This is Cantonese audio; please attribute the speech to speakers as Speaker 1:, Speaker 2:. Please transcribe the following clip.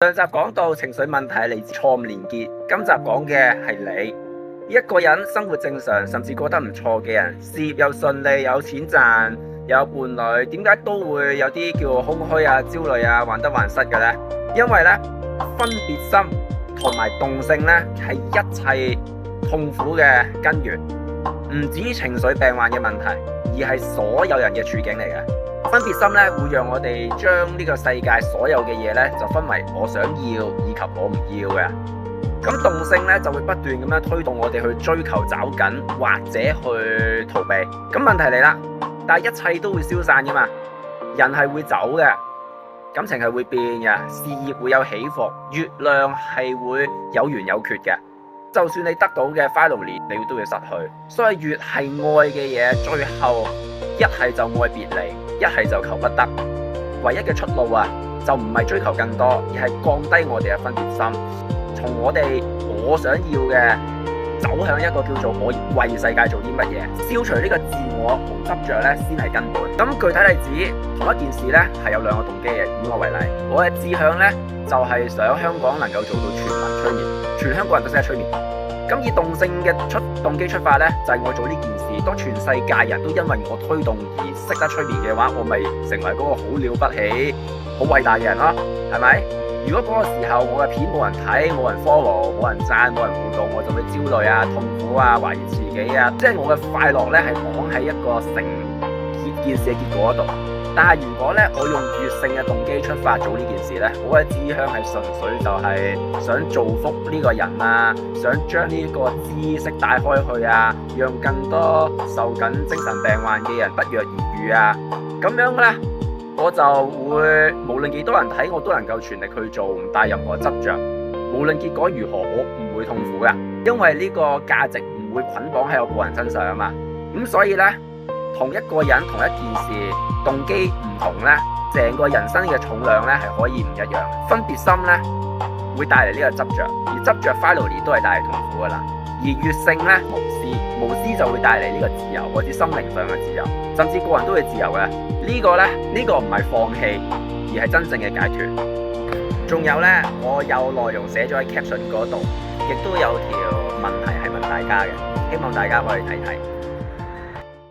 Speaker 1: 上集講到情緒問題係嚟自錯誤連結，今集講嘅係你一個人生活正常，甚至過得唔錯嘅人，事業又順利，有錢賺，有伴侶，點解都會有啲叫空虛啊、焦慮啊、患得患失嘅呢？因為呢，分別心同埋動性呢係一切痛苦嘅根源，唔止情緒病患嘅問題，而係所有人嘅處境嚟嘅。分別心咧會讓我哋將呢個世界所有嘅嘢咧就分為我想要以及我唔要嘅。咁動性咧就會不斷咁樣推動我哋去追求找緊或者去逃避。咁問題嚟啦，但係一切都會消散噶嘛，人係會走嘅，感情係會變嘅，事業會有起伏，月亮係會有圓有缺嘅。就算你得到嘅 finally 你都會失去。所以越係愛嘅嘢，最後一係就愛別離，一係就求不得。唯一嘅出路啊，就唔係追求更多，而係降低我哋嘅分別心，從我想要嘅走向一個叫做我為世界做啲乜嘢，消除呢個自我同執着咧，先係根本。咁具體例子，同一件事咧係有兩個動機嘅。以我為例，我嘅志向咧就係想香港能夠做到全民催眠，全香港人都識得催眠。咁以動性嘅動機出發咧，就係我做呢件事。當全世界人都因為我推動而識得催眠嘅話，我咪成為嗰個好了不起、好偉大嘅人咯，係咪？如果嗰個時候我嘅片冇人睇、冇人 follow、冇人讚、冇人互動，我就會焦慮啊、痛苦啊、懷疑自己啊，即係我嘅快樂咧係綁喺一個成件事嘅結果度。但係如果咧我用越性嘅動機出發做呢件事咧，我嘅志向係純粹就係想造福呢個人啊，想將呢個知識帶開去啊，讓更多受緊精神病患嘅人不藥而癒啊，咁樣咧我就會無論幾多人睇，我都能夠全力去做，唔帶任何執着。無論結果如何，我唔會痛苦噶，因為呢個價值唔會捆綁喺我個人身上啊嘛。咁所以咧，同一個人同一件事，動機唔同咧，成個人生嘅重量咧係可以唔一樣。分別心咧會帶嚟呢個執着，而執着 finally 都係帶嚟痛苦噶啦。而越性咧無私就會帶嚟呢個自由，或者心靈上嘅自由，甚至個人都會自由嘅。呢個唔係放棄，而係真正嘅解脫。仲有咧，我有內容寫咗喺 caption 嗰度，亦都有條問題係問大家嘅，希望大家可以睇睇。